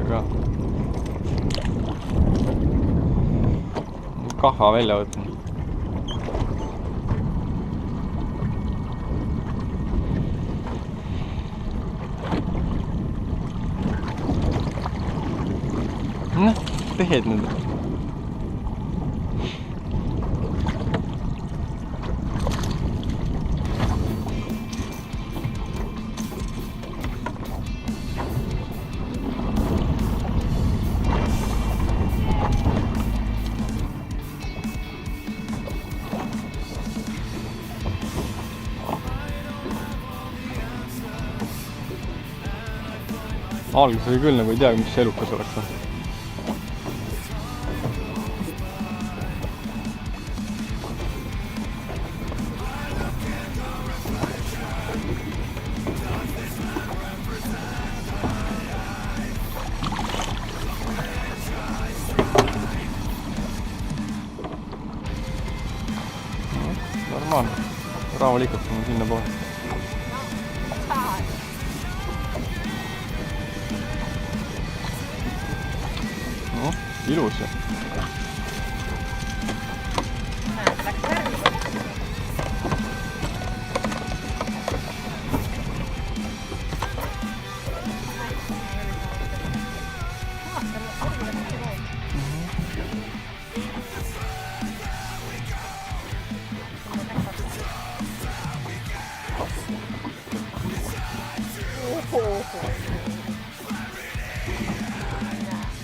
ka. Kahva välja võtnud. Noh, tehed nüüd. Alguses oli küll nagu ei tea, mis see elukas oleks. Normaalne. Rahulikult on sinna poole. Ilus.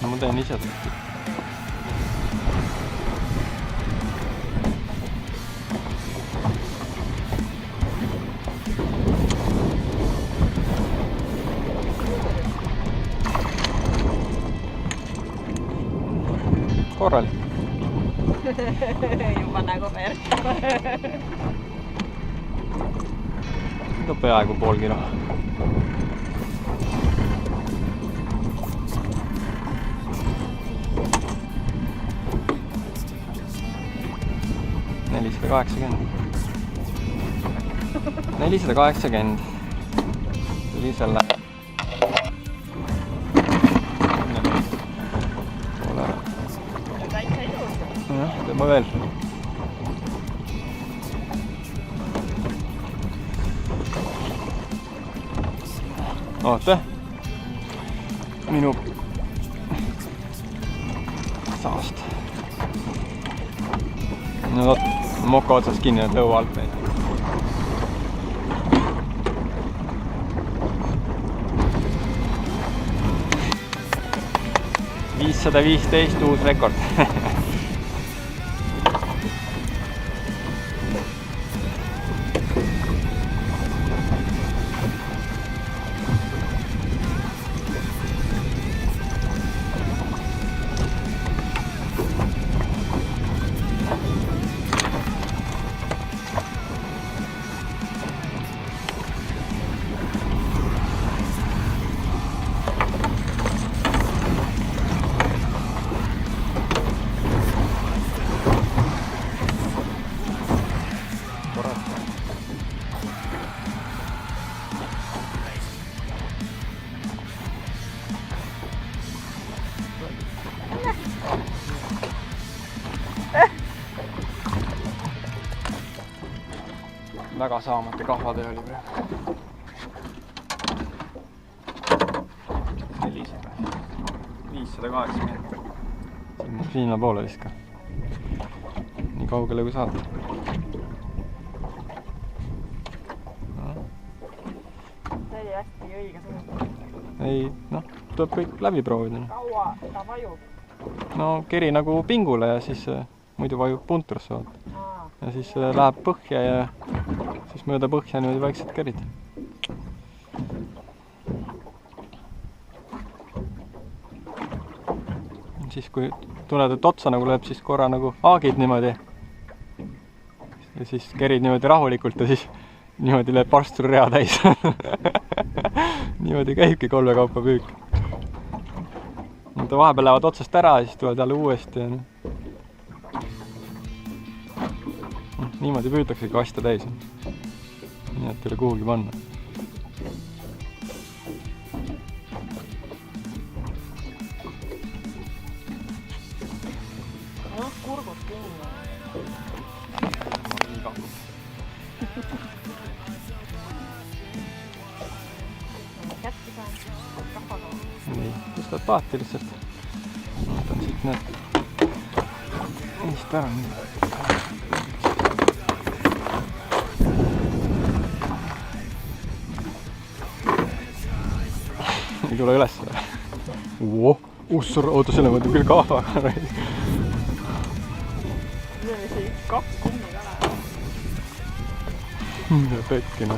No ma teen ise seda. Korralik. Juba nagu verd. Nüüd on peaaegu pool kilo. $480 tuli selle jah, tõmba veel oota minu saast no oot moka otsast kinni nüüd lõua alt meil $515 uus rekord. Väga saamata kahvatöö oli praegu. Sellisega. 580. Sinna poole viska. Nii kaugele kui saad. See oli hästi õige suund. Ei, noh, tuleb kõik läbi proovida. Kaua ta vajub? No keri nagu pingule ja siis muidu vajub puntrasse vaata. Ja siis läheb põhja ja siis mööda põhja niimoodi vaikselt kerid. Siis kui tunned, et otsa nagu lööb, siis korra nagu haagid niimoodi. Ja siis kerid niimoodi rahulikult ja siis niimoodi lööb parstur rea täis. Niimoodi käibki kolmekaupa püük. Vahepeal lähevad otsast ära ja siis tulevad jälle uuesti. Ja niimoodi püütakse kaste täis. Nii et ei ole kuhugi panna. kätte saan. Kahvaga. nii, tõstad paati lihtsalt. võtan siit need niist ära. ei tule üles. Ussur, oota, selle mõtleb küll kahvaga. See oli see 2 kummikala. Pekkine.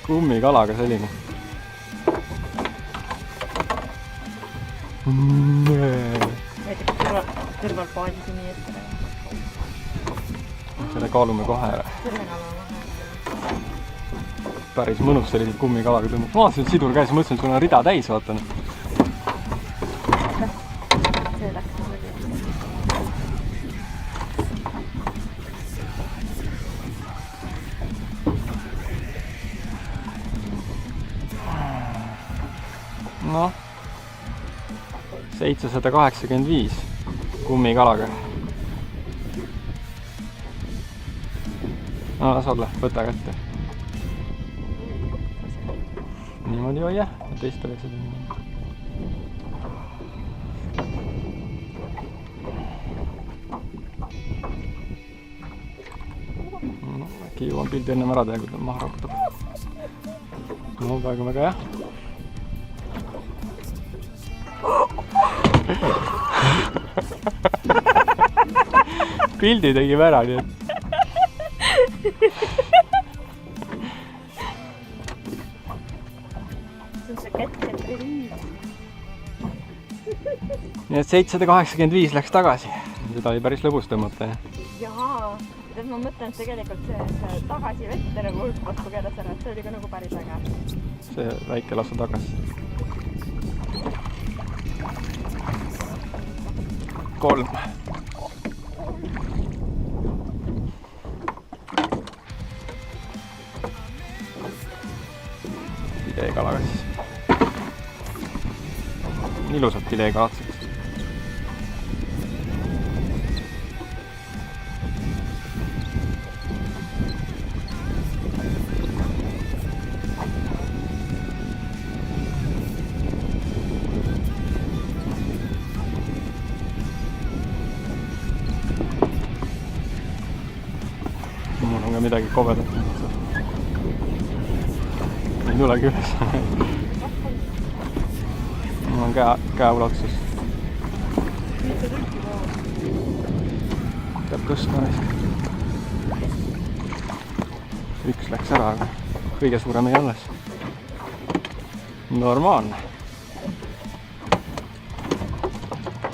Kummikalaga selline. Näiteks kõrvalpaadis nii ette. Selle kaalume kohe ära. Selle kala maha. Päris mõnus sellised kummikalaga tõmbab. Ma vaatasin, et sidur käis, mõtlesin, et sul on rida täis, vaatan. See läks muidugi. Noh, 785 kummikalaga. No las olla, võta kätte. Niimoodi hoia, teist oli seda niimoodi. No, äkki jõuan pildi ennem ära teha, kui ta maha raputab. No väga jah. Pildi tegime ära, nii et see on see kätt reliis. nii et 785 läks tagasi. Seda oli päris lõbus tõmmata, jah. Jaa, tead ma mõtlen, et tegelikult see tagasi vette nagu hüppas pugedas ära, et see oli ka nagu päris äge. See väike lasu tagasi. 3. Pileekalaga siis. Ilusad pileekalatsed. Mul on ka midagi kobedat. Ei tulegi üles. Mul on käeulatuses. Peab tõstma neist. Üks läks ära, aga kõige suurem ei alles. Normaalne.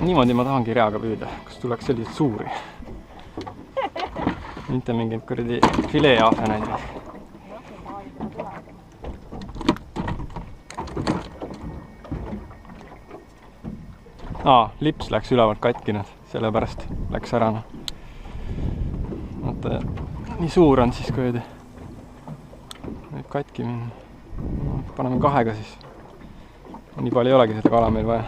Niimoodi ma tahangi reaga püüda, kus tuleks selliseid suuri. Mitte mingid kuradi fileeahvenaid. Lips läks ülevalt katkinud, sellepärast läks ära. Vaata, nii suur on siis kuradi. Võib katki minna. Paneme 2-ga siis. Nii palju ei olegi seda kala meil vaja.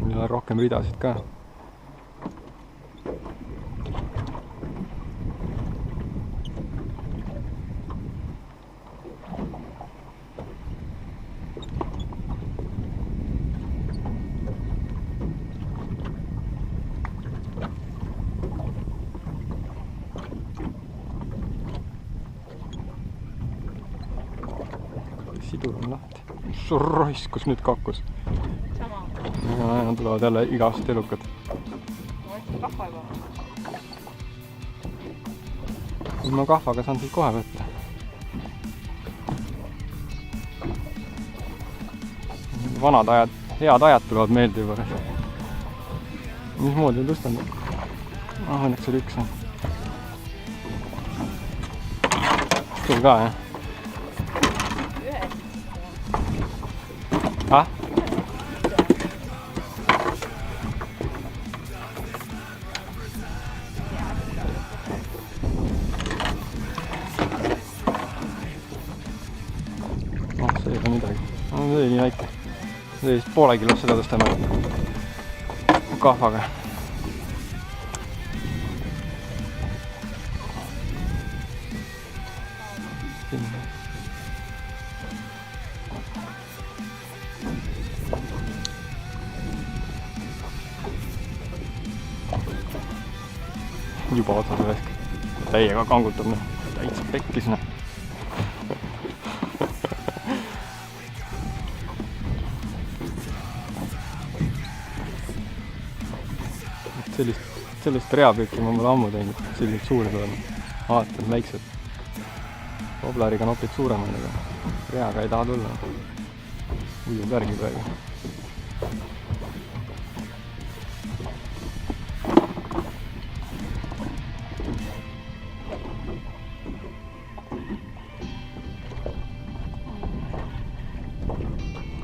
Meil on rohkem ridasid ka. Sidur on lahti. Roiss, kus nüüd kakkus. Sama. Nad tulevad jälle igavesed elukad. Ma võtsin kahva juba. Ma kahvaga saan siit kohe võtta. Vanad ajad, head ajad tulevad meelde juba. Mismoodi tõstan? Õnneks oli üks. Sul ka, jah? Ah? See ei ole midagi. See oli nii väike. See oli vist poole kilost, seda tõstame kahvaga. sinna. Juba otsas üles. Täiega kangutab, noh. Täitsa pekkis, noh. Sellist reapüüki ma pole ammu teinud, sellised suured olen. Vaatan, väiksed. Wobleriga on hoopis suuremad, aga reaga ei taha tulla. Ujub järgi praegu.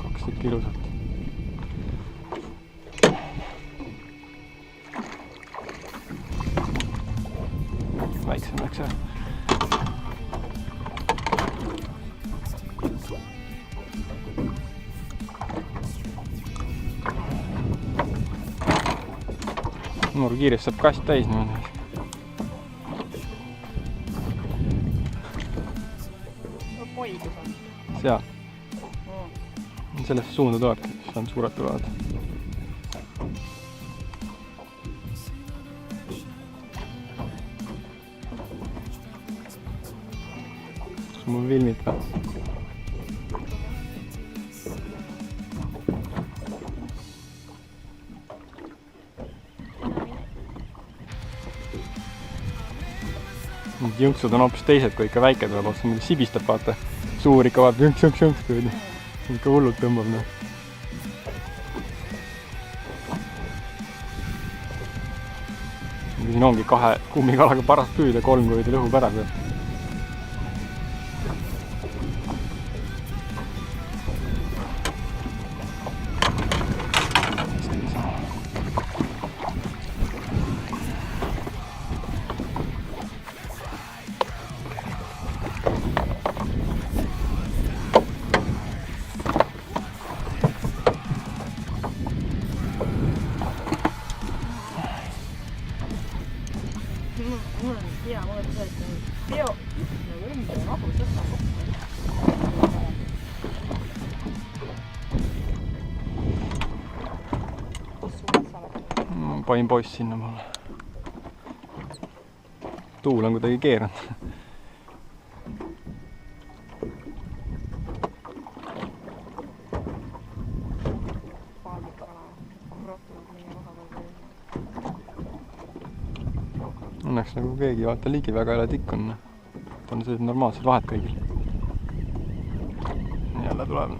Kaks tükki ilusat. Väiksem läks ära. Mul kiiresti saab kast täis niimoodi. Poidus on. Seal. Sellest suunda tulebki, siis on suured tulevad. Mul filmid ka. Jõnksud on hoopis teised, kui ikka väike tuleb otsa, mida sibistab, vaata. Suur ikka vaata jõnks, kui ikka hullult tõmbab, noh. Siin ongi 2 kummikalaga paras püüda, 3 kui lõhub ära peal. Mul on hea mõõt see, et peo nagu ümber mahu sõtta kokku. Kus suunas sa oled? Panin poiss sinna poole. Tuul on kuidagi keeranud. Õnneks nagu keegi vaata ligi väga ei ole tikk on. Ta on sellised normaalsed vahed kõigil. Jälle tuleb.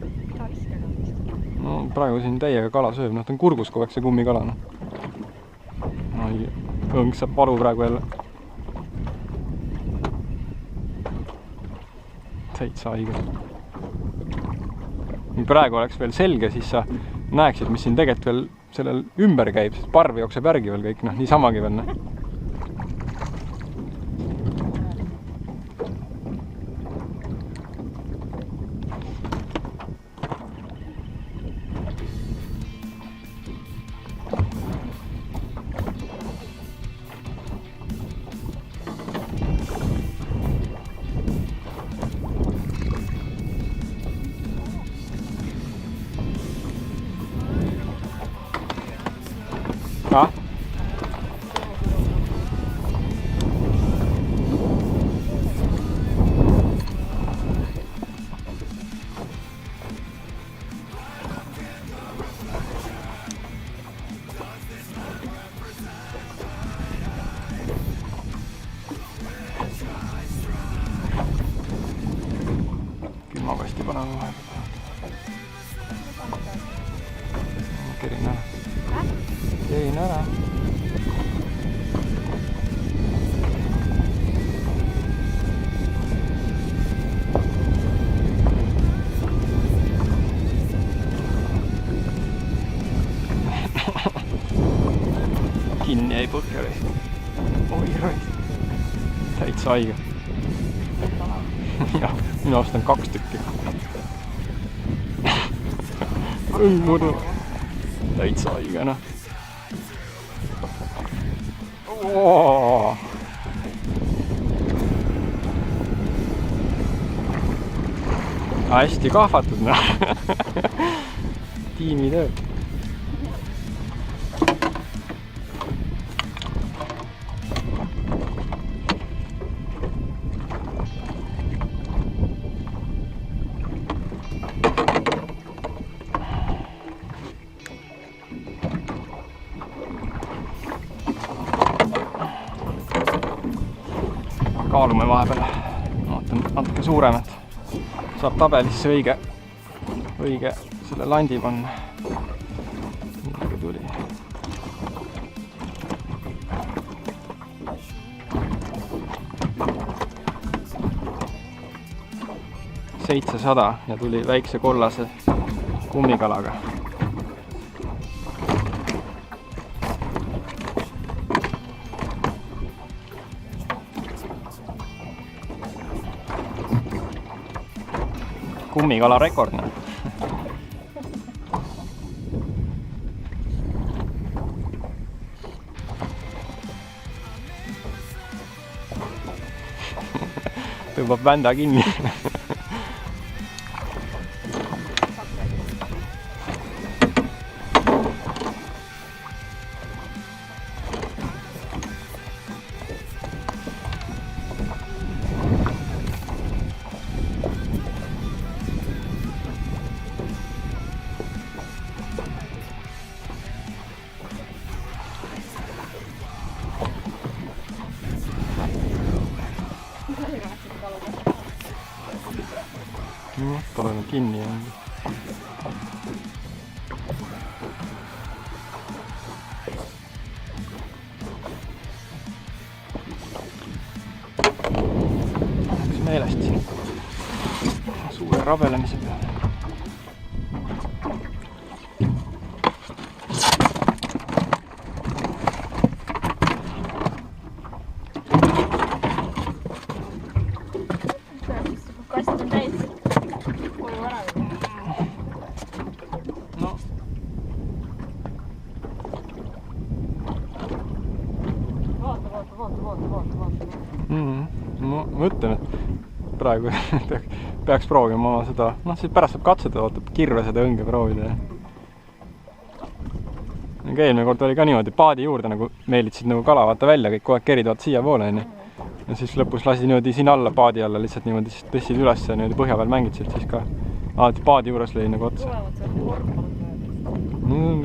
Mida viskega vist? No praegu siin täiega kala sööb, noh ta on kurgus kogu aeg see kummikala, noh. Õng saab valu praegu jälle. Täitsa haige. Praegu oleks veel selge, siis sa näeksid, mis siin tegelikult veel sellel ümber käib, sest parv jookseb järgi veel kõik, noh, niisamagi veel, noh. Ah? Külmakasti paneme vahepeal. Kerin ära. Kerin ära. Kinni jäi põhja raisk. Oi raisk. Täitsa haige. Jah, minu arust on 2 tükki. Õngmurnu. Täitsa haige, noh. hästi kahvatud, noh. Tiimitöö. Kaalume vahepeal, vaatan natuke suuremat, saab tabelisse õige selle landi panna. Millega tuli? $700 ja tuli väikse kollase kummikalaga. Kummikala rekordne. Tõmbab vända kinni. Olen kinni jäänud. Läks meelest siin suure rabelemise peale. No, ma ütlen, et praegu peaks proovima oma seda, noh siis pärast saab katsetada, ootab kirve seda õnge proovida. Aga eelmine kord oli ka niimoodi, paadi juurde nagu meelitsid nagu kala vaata välja, kõik kogu aeg kerid siia poole. Ja siis lõpus lasi niimoodi siin alla paadi alla lihtsalt niimoodi, siis tõstsid üles ja niimoodi põhja peal mängitsid, siis ka alati paadi juures lõi nagu otsa.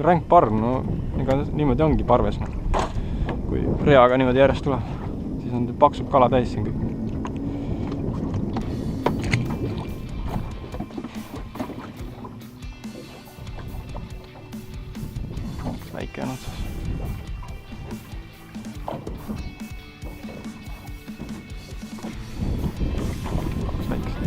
Ränk parv, no ega niimoodi ongi parves. Kui reaga niimoodi järjest tuleb, siis on paksub kala täis siin kõik. Väike on otsas. Kaks väikest.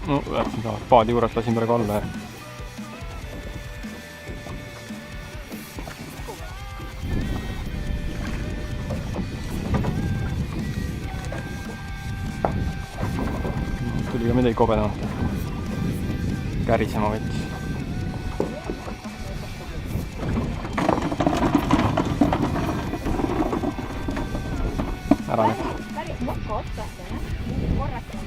No, läksin taas paadi juures, lasin praegu alla. Tuli ka midagi kobedamat. Kärisema võttis. Ära nüüd. Päris mokka otsast, korraks on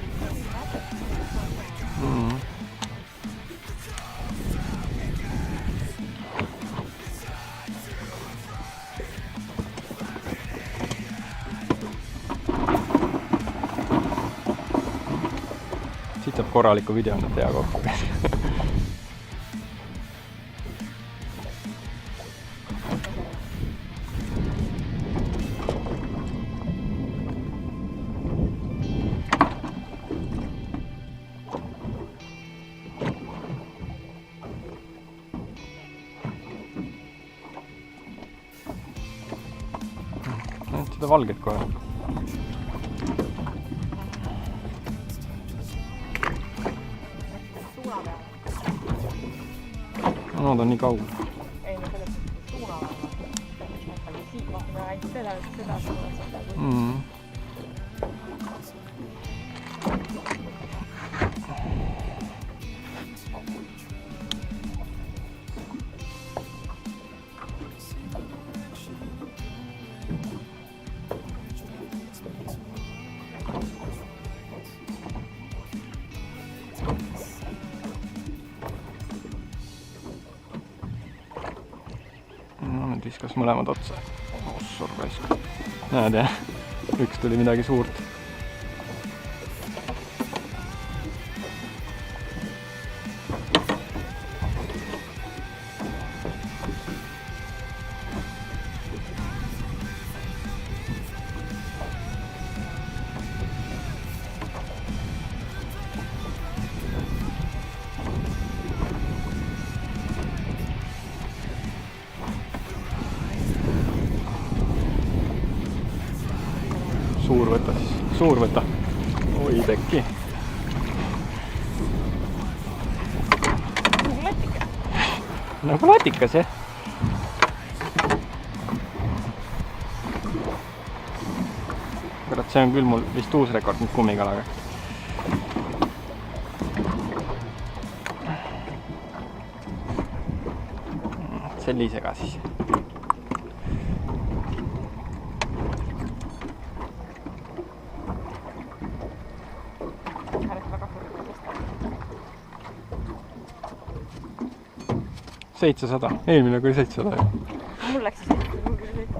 siit saab korraliku video nüüd teha kokku. Seda valget kohe. No, nad on nii kaugel. Ei, ma sellest ainult seda suunas. Nüüd viskas mõlemad otsa. Ossor raisk. Näed jah, üks tuli midagi suurt. Suur võta siis, suur võta. Oi pekki. Nagu latikas. Nagu latikas, jah. Kurat, see on küll mul vist uus rekord nüüd kummikalaga. Sellisega siis. – 700, eelmine kui 700. Mul läks siis 700.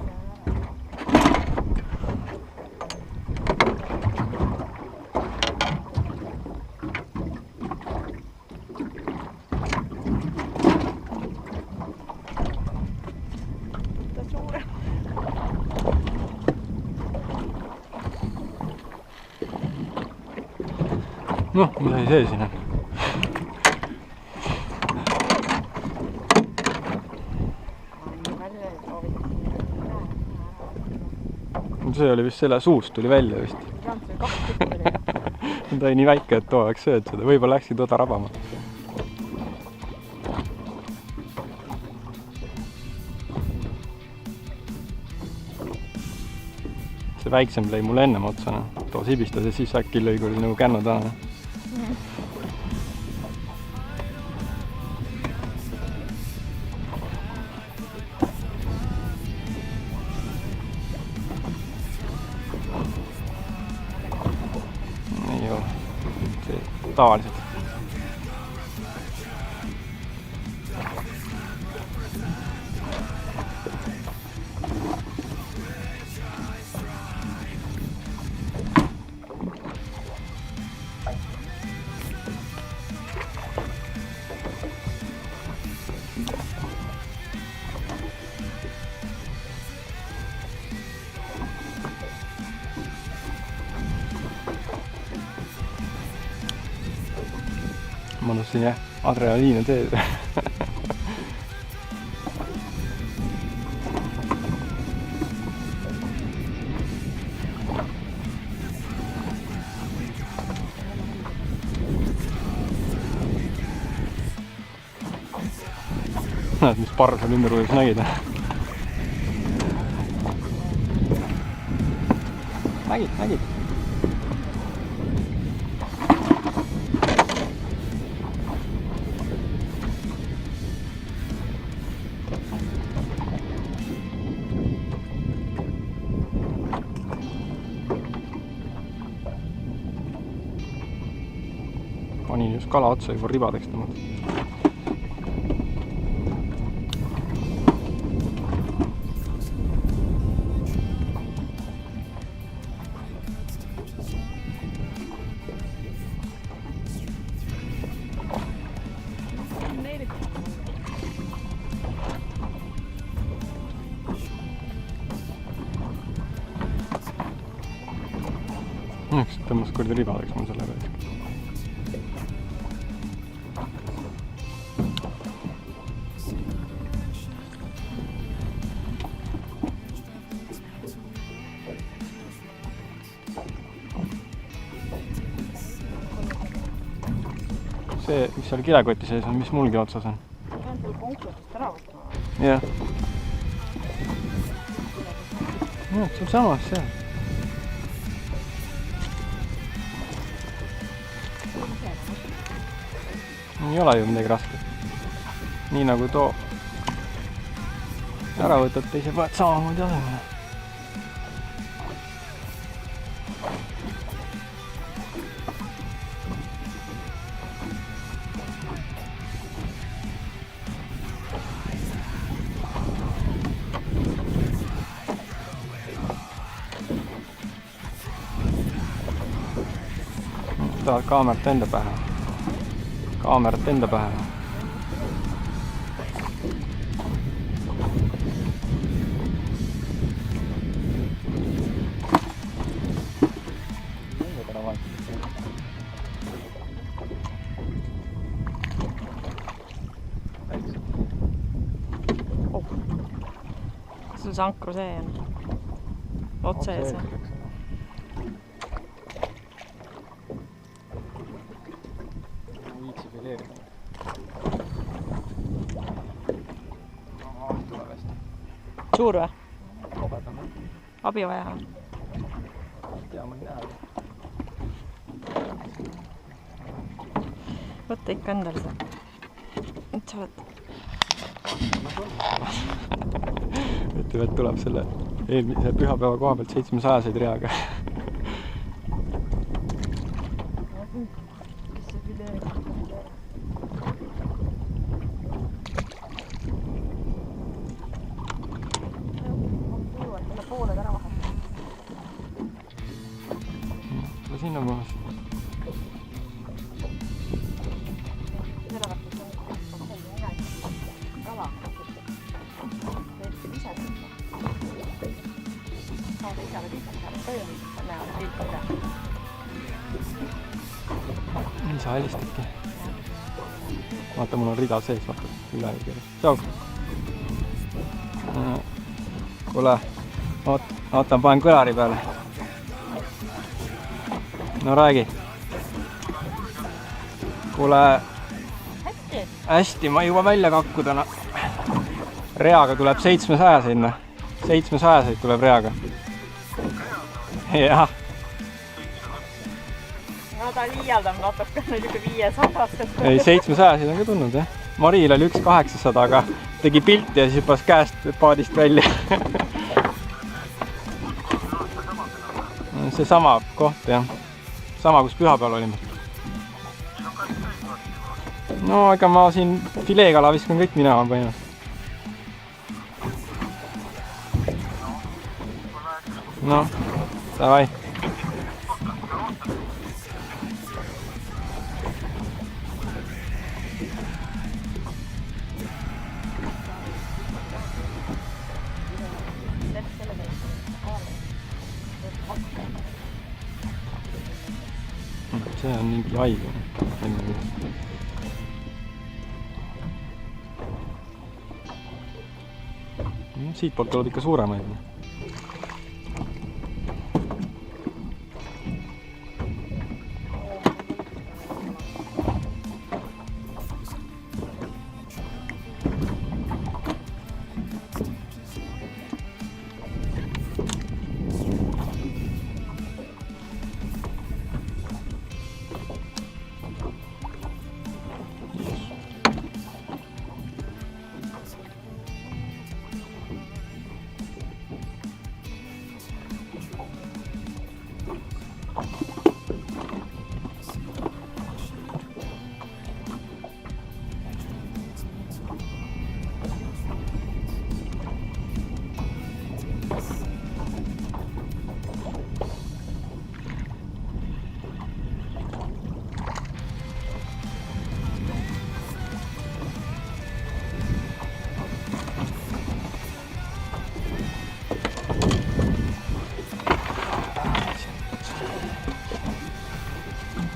Ta suure. Noh, mida see siin on? See oli vist selle suust tuli välja vist. Ta oli nii väike, et too oleks sööd seda. Võib-olla läkski toda rabama. See väiksem lõi mulle ennem otsana. Too sibistas ja siis äkki lõi kui nagu kännu taha. Tavaliselt. Mõnusin jah, adrenaliine teed. Näed, mis parr seal ümber ujus nägid. Nägid. Panin just kala otsa juba ribadeks tõmmata. Üks tõmbas kurdi ribadeks mul selle peale. See, mis seal kilekoti sees on, mis mulgi otsas on? See on sul konkursist ära võtma. Jah. no see on samas seal. Ei ole ju midagi rasket. Nii nagu too ära võtad, teise paned samamoodi asemele. Tahad kaamerat enda pähe. Kaamerat enda pähe. Sul see ankru see on otse ees. Viitsi fileerida. Suur või? Kobedam. Abi vaja on? Tea, ma ei näe. Võtta ikka endale see. Nüüd sa oled. Ütleb, et tuleb selle eelmise pühapäeva koha pealt 700-seid reaga. Sinna kohas. Nii sa helistadki. Vaata, mul on rida sees, vaata, üle ei keele. Tšau! Kuule, ootan, panen kõlari peale. No räägi. Kuule, hästi, ma juba välja kakku täna. Reaga tuleb 700 sinna. 700 tuleb reaga. Jah. No ta liialdab natuke, nüüd juba 500. Ei, 700 on ka tulnud, jah. Mariil oli 1800, aga tegi pilti ja siis hüppas käest paadist välja. See sama koht, jah. Sama, kus pühapäeval olime. No, ega ma siin fileekala viskan kõik minema põhimõtteliselt. No, davai. See on mingi haige. Siit poolt tuleb ikka suuremaid.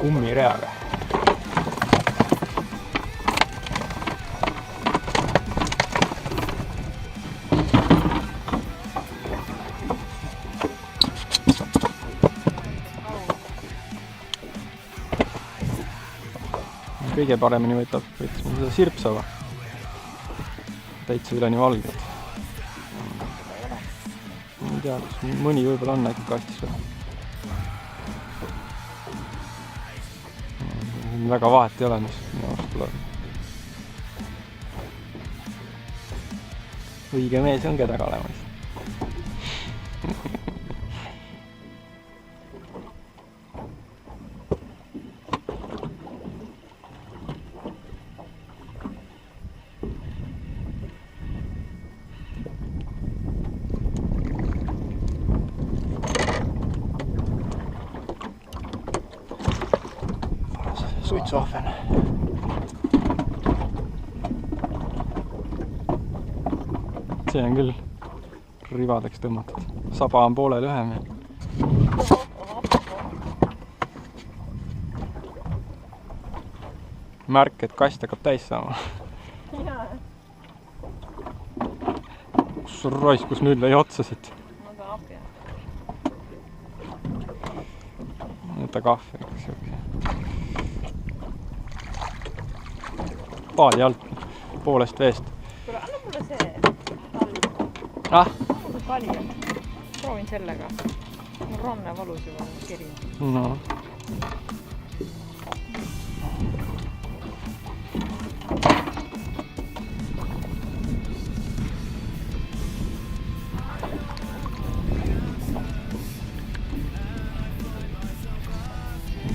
Kummireaga. Kõige paremini võtsime seda sirpsava. Täitsa üleni valget. tea, kas mõni võib-olla on äkki kastis või. Väga vahet ei ole, mis minu arust tuleb. Õige mees ongi taga olemas. Suitsuahven. See on küll rivadeks tõmmatud. Saba on poole lühem. Märk, et kast hakkab täis saama. Kus roisk, kus nüüd lõi otsa siit. Võta kahvi. Paadi alt, poolest veest. Kuule, anna mulle see tall. Ah? Mulle tali on. Proovin sellega. Mul ranne valus juba kiri. No.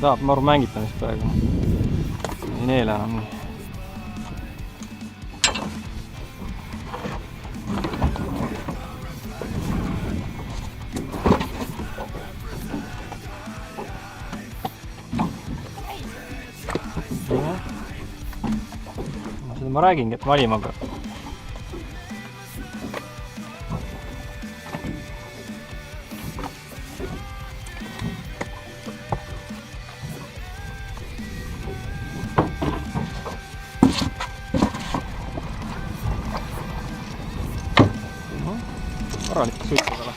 Tahab maru mängitamist praegu. Ei neele enam nii. Seda ma räägingi, et valima peab. Korralik suitsudele.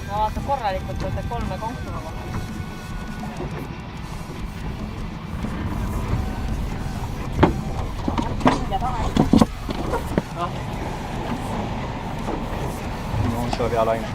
No vaata korralikult võtta 3 konksuma vahel. No see oli alaine.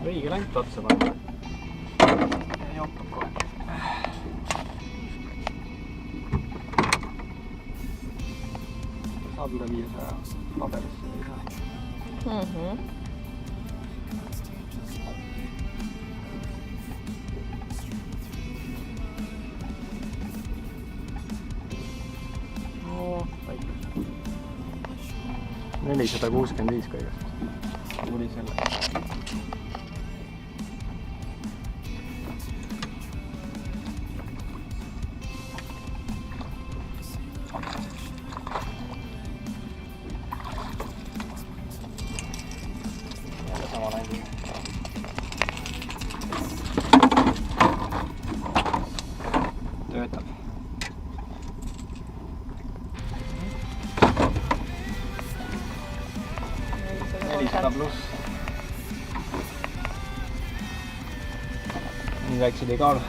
Õige länt otsa panna. Jookab kohe. Saab üle 500 paberisse ei saa. No, väike. 465 kõigest. Tuli selle. Töötab. 400 pluss. Nii väiksed ei kaalu.